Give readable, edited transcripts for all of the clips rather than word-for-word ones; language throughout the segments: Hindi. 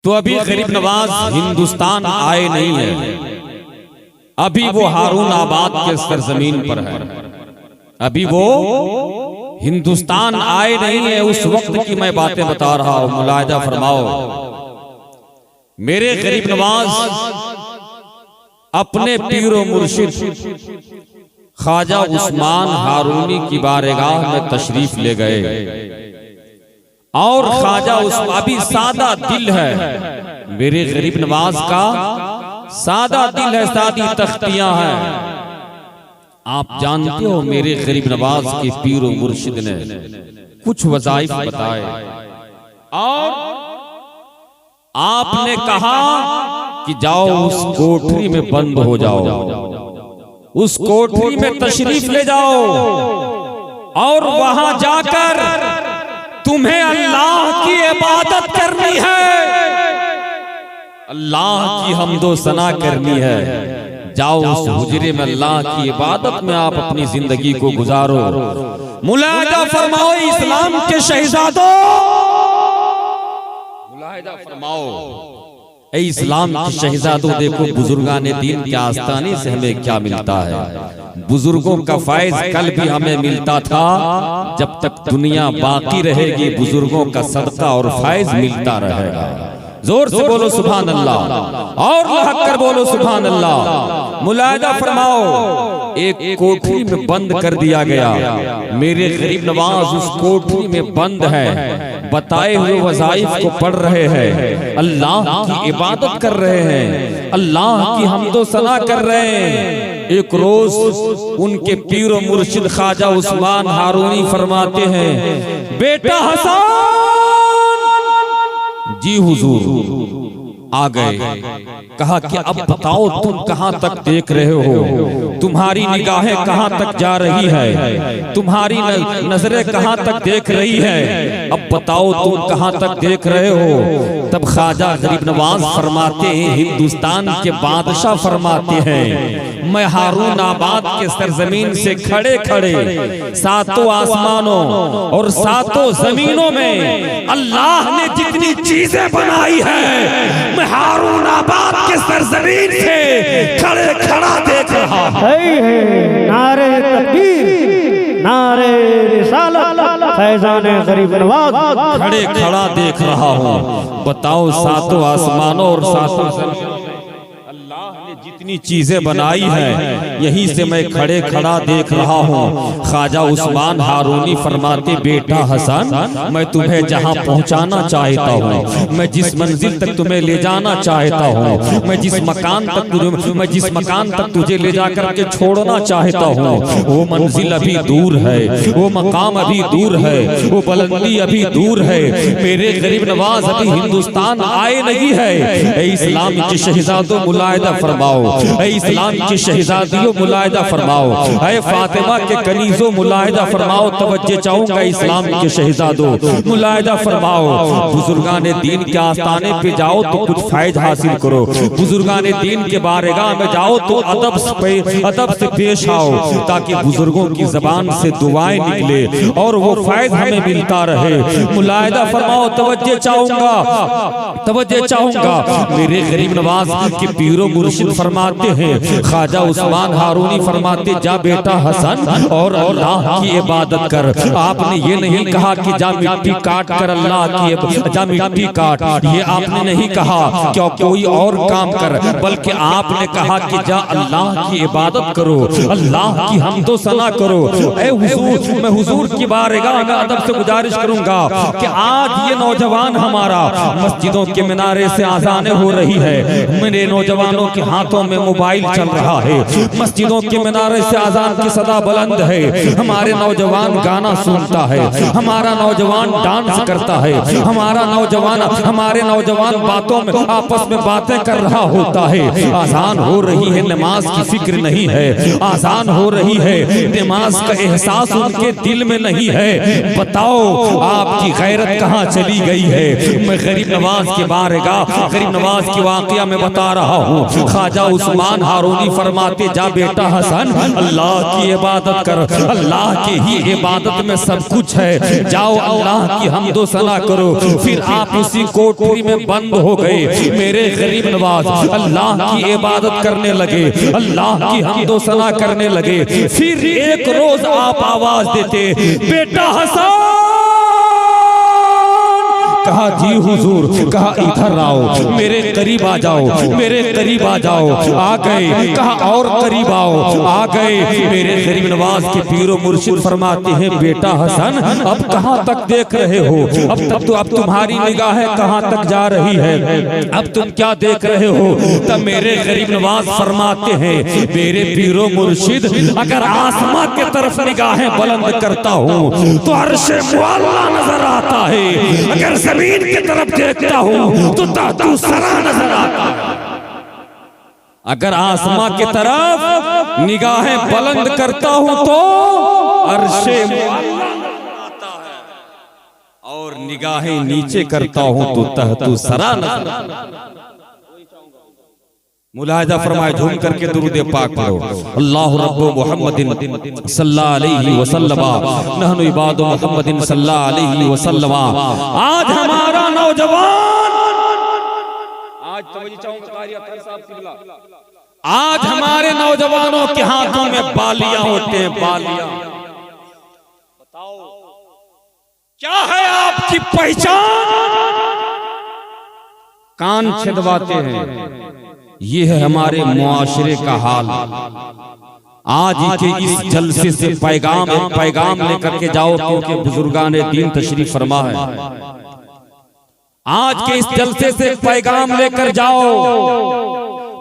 तो अभी गरीब नवाज हिंदुस्तान आए नहीं है, अभी वो हारून आबाद के सरजमीन पर है, अभी वो हिंदुस्तान आए नहीं है। उस वक्त की मैं बातें बता रहा हूं, मुलाहिजा फरमाओ। मेरे गरीब नवाज अपने पीरो मुर्शिद ख्वाजा उस्मान हारूनी की बारगाह में तशरीफ ले गए और ख्वाजा उस्मान अभी सादा दिल है, मेरे गरीब नवाज का सादा दिल है, सादी तख्तियां हैं। आप जानते हो मेरे गरीब नवाज के पीरो मुर्शिद ने कुछ वज़ाइफ बताए और आपने कहा कि जाओ उस कोठरी में बंद हो जाओ, उस कोठरी में तशरीफ ले जाओ और वहां जाकर तुम्हें अल्लाह की इबादत करनी है, अल्लाह की हम्दो सना करनी है। जाओ उस हुजरे में अल्लाह की इबादत में आप अपनी जिंदगी को गुजारो। मुलाहिजा फरमाओ इस्लाम के शहजादों, मुलाहिजा फरमाओ ऐ इस्लाम के शहजादों, देखो बुजुर्गाने दीन के आस्ताने से हमें क्या मिलता है। बुजुर्गों का फैज कल भी हमें मिलता था, जब तक दुनिया बाकी रहेगी बुजुर्गों का सदका और फैज मिलता रहेगा। जोर से बोलो सुभान अल्लाह और लहक कर बोलो सुभान अल्लाह। मुलाहिजा फरमाओ, एक कोठरी में बंद कर दिया गया, मेरे गरीब नवाज उस कोठरी में बंद है, बताए हुए वज़ाइफ को पढ़ रहे हैं, अल्लाह की इबादत कर रहे हैं, अल्लाह की हम्दो सना कर रहे हैं। एक रोज उनके पीरो मुर्शिद ख्वाजा उस्मान हारूनी फरमाते हैं, बेटा हसन जी हुजूर आ गए। कहा कि अब बताओ तुम कहां तक देख रहे हो, तुम्हारी निगाहें कहां तक जा रही है, तुम्हारी नजरें कहां तक देख रही है, अब बताओ तुम कहां तक देख रहे हो। तब ख्वाजा गरीब नवाज फरमाते हैं, हिंदुस्तान के बादशाह फरमाते हैं, मैं हारून आबाद के सरजमीन से खड़े खड़े सातों आसमानों और सातों जमीनों में अल्लाह ने जितनी चीजें बनाई है, मैं हारून आबाद के सरजमीन से खड़े खड़ा देख रहा हूं। नारे तकबीर, नारे रिसालत, फैज़ाने गरीब नवाज खड़े खड़ा देख रहा हूं। बताओ सातों आसमानों और सातों जमीनों में अल्लाह ने जितनी चीजें बनाई है, यहीं से मैं खड़े खड़ा देख रहा हूँ। ख्वाजा उस्मान हारूनी फरमाते, बेटा हसन मैं तुम्हें जहाँ पहुँचाना चाहता हूँ, मैं जिस मंजिल तक तुम्हें ले जाना चाहता हूँ, मैं जिस मकान तक तुझे ले जाकर के छोड़ना चाहता हूँ, वो मंजिल अभी दूर है, वो मकाम अभी दूर है, वो बुलंदी अभी दूर है। मेरे गरीब नवाज अभी हिंदुस्तान आए नहीं है। ऐ इस्लाम के शहजादों मुलाहिजा फरमाओ, ऐ इस्लाम की शहजादियों मुलाहिजा फरमाओ, ऐ फातिमा के कनीजों मुलाहिजा फरमाओ। तवज्जो चाहूंगा इस्लाम के शहजादों मुलाहिजा फरमाओ। बुजुर्गाने दीन के आस्ताने पे जाओ तो कुछ फैज हासिल करो, बुजुर्गाने दीन के बारगाह में जाओ तो अदब से पेश आओ, ताकि बुजुर्गों की जबान से दुआएं निकले और वो फैज हमें मिलता रहे। मुलाहिजा फरमाओ, तवज्जो चाहूंगा मेरे गरीब नवाज के पीरो मुर्शिद फरमाते हैं, ख्वाजा उस्मान हारूनी फरमाते, जा बेटा हसन और अल्लाह की इबादत कर। आपने ये नहीं कहा कि जा मिट्टी काट कर अल्लाह की, जा मिट्टी काट, ये आपने नहीं कहा क्या कोई और काम कर, बल्कि आपने कहा कि जा अल्लाह की इबादत करो, अल्लाह की हम्दो सना करो। ऐ हुजूर, मैं हुजूर की बारगाह में अदब से गुजारिश करूंगा कि आज ये नौजवान हमारा मस्जिदों के मिनारे से आज़ानें हो रही है, मेरे नौजवानों के हाथों में मोबाइल चल रहा है, मस्जिदों के मिनारे से आजान की सदा बुलंद है, हमारे नौजवान गाना सुनता है, हमारा नौजवान डांस करता है, हमारे नौजवान बातों में आपस में बातें कर रहा होता है। आजान हो रही है, नमाज की फिक्र नहीं है, आजान हो रही है, नमाज का एहसास उनके दिल में नहीं है। बताओ आपकी गैरत कहाँ चली गई है। मैं गरीब नवाज की बारगाह, गरीब नवाज की वाकया में बता रहा हूँ। ख्वाजा ख्वाजा उस्मान हारूनी फरमाते, जा बेटा हसन अल्लाह की इबादत कर, अल्लाह की ही इबादत में सब कुछ है, जाओ अल्लाह की हम्दो सना करो। फिर आप उसी कोठरी में बंद हो गए। मेरे गरीब नवाज अल्लाह की इबादत करने लगे, अल्लाह की हम्दो सना करने लगे। फिर एक रोज आप आवाज देते, बेटा हसन। कहा जी हुजूर, कहा इधर आओ, मेरे करीब आ जाओ, मेरे करीब आ जाओ। आ गए। कहा और करीब आओ, आ गए। मेरे गरीब नवाज के पीरो मुर्शिद फरमाते हैं, बेटा हसन अब कहां तक देख रहे हो? अब तुम्हारी निगाहें कहां तक जा रही है? अब तुम क्या देख रहे हो? तब मेरे गरीब नवाज फरमाते हैं, मेरे पीरो मुर्शिद अगर आसमां की तरफ निगाहें बुलंद करता हूं तो अर्शे मुअल्ला नजर आता है, अगर जमीन की तरफ देखता हूं तो तातू सरा नजर आता है। अगर आसमां की तरफ निगाहें बुलंद करता हूं तो अर्शे मुअल्ला नजर आता है, और निगाहें नीचे करता हूं तो तहतू सरा नजर आता है। मुलाहिजा फरमाए, झूम करके दुरूद पाक पढ़ो। अल्लाहु रब्बु मुहम्मदिन सल्लल्लाहु अलैहि वसल्लम, नहनु इबादु मुहम्मदिन सल्लल्लाहु अलैहि वसल्लम। आज हमारा नौजवान, आज तवज्जो चाहूंगा कारी अतर साहब किबला, आज हमारे नौजवानों के हाथों में बालियां होते हैं, बालियां। बताओ क्या है आपकी पहचान? कान छिदवाते हैं। ये है हमारे मुआशरे का हाल। आज के इस जलसे से पैगाम लेकर के जाओ, क्योंकि बुजुर्गाने दीन तशरीफ फरमा है। आज के इस जलसे से पैगाम लेकर जाओ,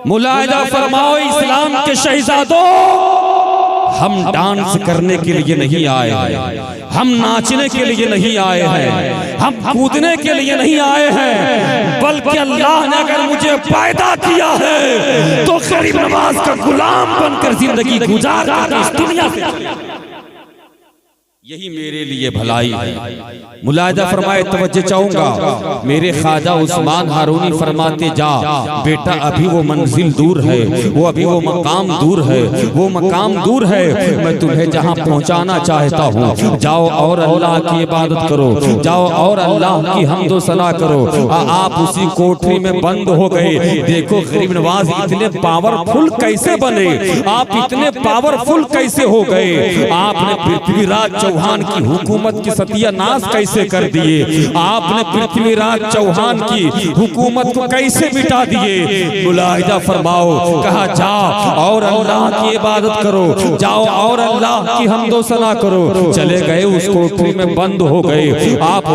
मुलाहिजा फरमाओ इस्लाम के शहजादों, हम डांस करने के लिए नहीं आए हैं, हम नाचने के लिए नहीं आए हैं, हम कूदने के लिए नहीं आए हैं, बल्कि अल्लाह ने अगर मुझे पैदा किया है तो गरीब नवाज का गुलाम बनकर जिंदगी गुजार कर इस दुनिया से, यही मेरे लिए भलाई है। मुलाहिजा फरमाए, तवज्जो चाहूंगा, मेरे ख्वाजा उस्मान हारूनी फरमाते, जा बेटा अभी वो मंजिल दूर है, वो अभी वो मकाम दूर है, वो मकाम दूर है, मैं तुम्हें जहां पहुंचाना चाहता हूं, जाओ और अल्लाह की इबादत करो, जाओ और अल्लाह की हम्दो सना करो। आप उसी कोठरी में बंद हो गए। देखो गरीब नवाज इतने पावरफुल कैसे बने, आप इतने पावरफुल कैसे हो गए? आपने पृथ्वीराज चौहान की हुकूमत की सत्यानाश कैसे कर दिए? आपने पृथ्वीराज चौहान की हुकूमत को कैसे मिटा दिए? मुलाहिजा फरमाओ, कहा जा और अल्लाह की इबादत करो, जाओ और अल्लाह की हम्दो सना करो। चले गए, उस कोठरी में बंद हो गए। आप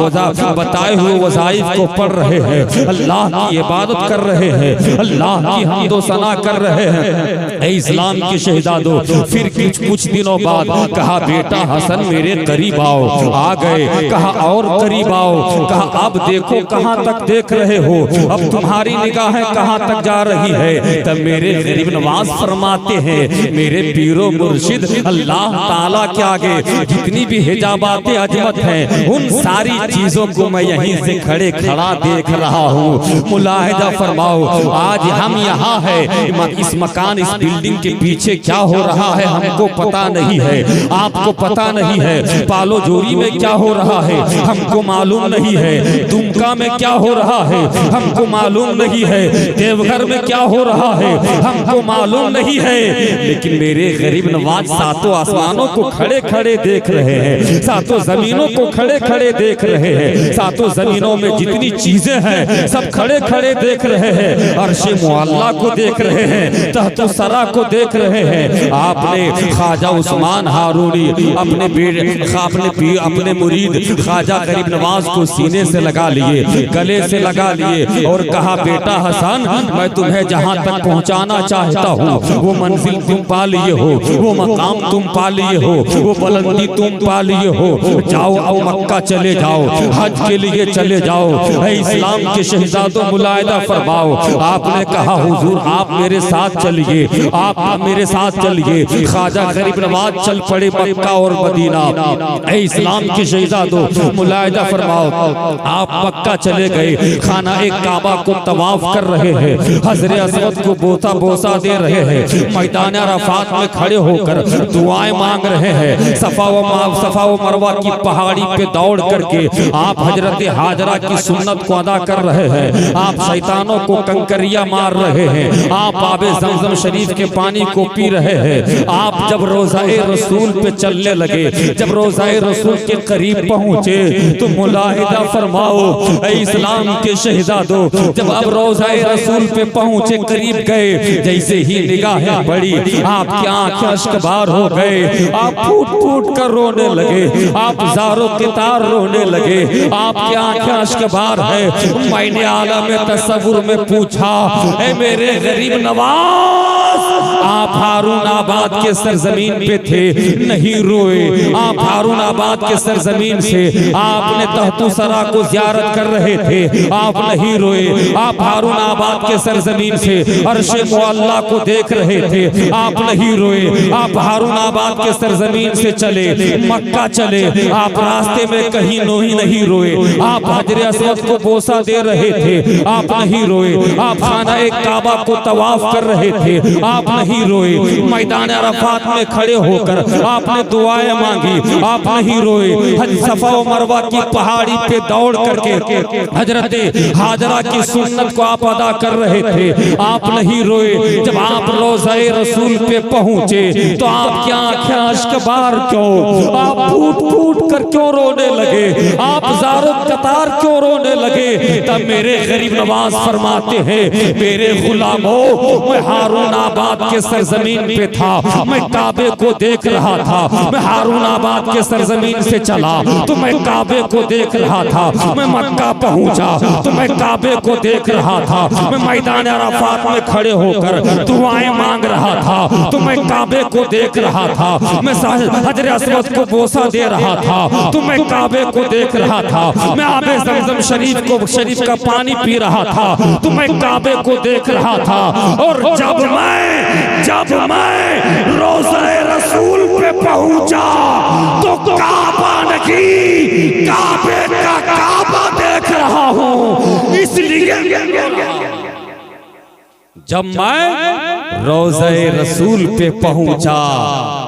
बताए हुए वज़ाइफ को पढ़ रहे हैं, अल्लाह की इबादत कर रहे हैं, अल्लाह की हम्दो सना कर रहे हैं। ऐ इस्लाम के शहजादों, फिर कुछ दिनों बाद कहा, बेटा हसन मेरे करीब आओ। आ गए। कहा और करीब आओ। कहा अब देखो कहां तक देख रहे हो, अब तुम्हारी निगाहें कहां तक जा रही है? तब मेरे गरीब नवाज फरमाते हैं, मेरे पीरो मुर्शिद अल्लाह ताला के आगे जितनी भी हिजाबातें अजमत हैं, उन सारी चीजों को मैं यहीं से खड़े खड़ा देख रहा हूँ। मुलाहिजा फरमाओ, आज हम यहाँ है, इस मकान इस बिल्डिंग के पीछे क्या हो रहा है हमको पता नहीं है, आपको पता नहीं है। पालो जोरी में क्या हो रहा है हमको मालूम नहीं है, दुमका में क्या हो रहा है हमको मालूम नहीं है, देवघर में क्या हो रहा है हमको मालूम नहीं है। लेकिन मेरे गरीब नवाज सातों आसमानों को खड़े खड़े देख रहे हैं, सातों जमीनों को खड़े खड़े देख रहे हैं, सातों जमीनों में जितनी चीजें हैं सब खड़े खड़े देख रहे हैं, अर्शे मुअल्ला को देख रहे हैं, तहतो सरा को देख रहे हैं। आपने ख्वाजा उस्मान हारूनी अपने मुरीद ख्वाजा गरीब नवाज को सीने से लगा लिए, गले से लगा लिए और कहा, बेटा हसन मैं तुम्हें जहां तक पहुंचाना चाहता हूं वो मंजिल तुम पा लिए हो, वो मकाम तुम पा लिए हो, वो बुलंदी तुम पा लिए हो। जाओ अब मक्का चले जाओ, हज के लिए चले जाओ। इस्लाम के शहजादों मुलाहिजा फरमाओ। आपने कहा, हुजूर आप मेरे साथ चलिए, आप मेरे साथ चलिए। ख्वाजा गरीब नवाज चल पड़े मक्का और मदीना। ए इस्लाम के शहीदादो मुलाहिजा फरमाओ, आप मक्का चले गए, खाना एक काबा को तवाफ कर रहे हैं, हजरे असवद को बोसा बोसा दे रहे हैं, मैदान अराफात में खड़े होकर दुआएं मांग रहे हैं, सफा व मरवा की पहाड़ी पे दौड़ करके आप हजरत हाजरा की सुन्नत को अदा कर रहे हैं, आप शैतानों को कंकरिया मार रहे हैं, आप आबे ज़मज़म शरीफ के पानी को पी रहे हैं। आप जब रोज़ाए रसूल पे चलने लगे, जब रोज़ाए रसूल के करीब पहुंचे तो मुलाहिदा फरमाओ ऐ इस्लाम के शहीदादो, जब अब रोज़ाए रसूल पे पहुंचे, करीब गए, जैसे ही निगाहें पड़ी आपकी आंखें अश्कबार हो गए, आप फूट फूट कर रोने लगे, आप ज़ारो के तार रोने लगे, आपकी आंखें अश्कबार है। मैंने आलम तसव्वुर में पूछा, ऐ मेरे गरीब नवाज, आप हारून आबाद के सरजमीन पे थे, नहीं रोए। आप हारून आबाद के सरजमीन से आपने तहतु सरा को ज़ियारत कर रहे थे, आप नहीं रोए। आप हारून आबाद के सरजमीन से अर्शे मुअल्ला को देख रहे थे, आप नहीं रोए। आप हारून आबाद के सरजमीन से चले, मक्का चले, आप रास्ते में कहीं नहीं रोए। आप हजरे असवद को बोसा दे रहे थे, आप नहीं रोए। आप खाना एक काबा को तवाफ कर रहे थे, आप नहीं रोए। मैदान अराफात में खड़े होकर आपने दुआएं मांगी, आप नहीं रोए। सफा व मरवा की पहाड़ी पे दौड़ करके हजरत हाजरा की सुन्नत को आप अदा कर रहे थे, आप नहीं रोए। जब आप रोज़ाए रसूल पे पहुंचे तो आपकी आंखें अश्कबार क्यों, आप फूट फूट कर क्यों रोने लगे, आप ज़ारो कतार क्यों रोने लगे। तब मेरे गरीब नवाज फरमाते हैं, मेरे गुलामों, मैं हारून आबाद के सरजमीन पे था, मैं काबे को देख रहा था। मैं हारून आबाद के सरजमीन से चला तो मैं काबे को देख रहा था, मैं मक्का पहुंचा तो मैं काबे को देख रहा था, मैं मैदान अराफात में खड़े होकर दुआएं मांग रहा था तो मैं काबे को देख रहा था, मैं हजरे असवद को बोसा दे रहा था तो मैं काबे को देख रहा था, मैं आबे ज़मज़म शरीफ का पानी पी रहा था तो मैं काबे को देख रहा था। और जब मैं रोज़ाए रसूल पे पहुंचा तो काबा नहीं, काबे का काबा देख रहा हूं। इसलिए जब मैं रोज़ाए रसूल पे पहुंचा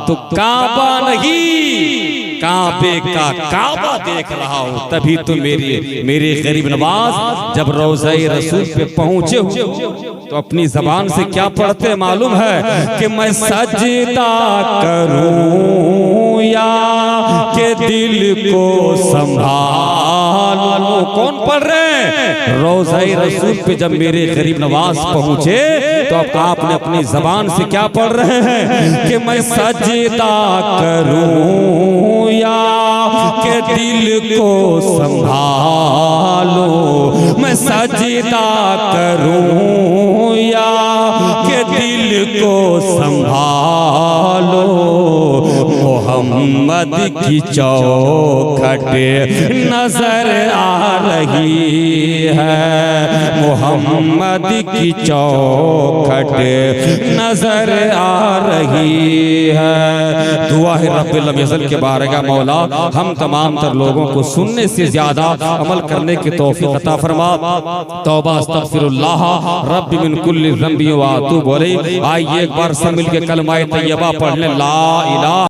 तो काबा नहीं, काबे का काबा देख रहा हूं। तभी तो मेरे गरीब नवाज जब रोज़ाए रसूल पे पहुंचे तो अपनी जबान से क्या पढ़ते मालूम है कि मैं सजदा करूं या के दिल को संभालूं। कौन पढ़ रहे हैं? रोज़ाए रसूल पे जब मेरे गरीब नवाज पहुंचे तो अब आपने अपनी जबान से क्या पढ़ रहे हैं कि मैं सजदा करूं या के दिल को संभालो, मैं सजदा करूं या के दिल को संभालो। मोहम्मद की चौखट नजर आ रही है, मोहम्मद की चौखट नजर आ रही है। दुआ है रब्बिल अज़ल के बारगाह मौला हम तमाम तर लोगों को सुनने से ज्यादा अमल करने की तौफीक अता फरमा। तौबा अस्तगफिरुल्लाह रब्बी मिन कुल्ली ज़ंबी व अतूबु अलैह। आइए एक बार सब मिल के कलमा तैयबा पढ़ लें, ला इलाहा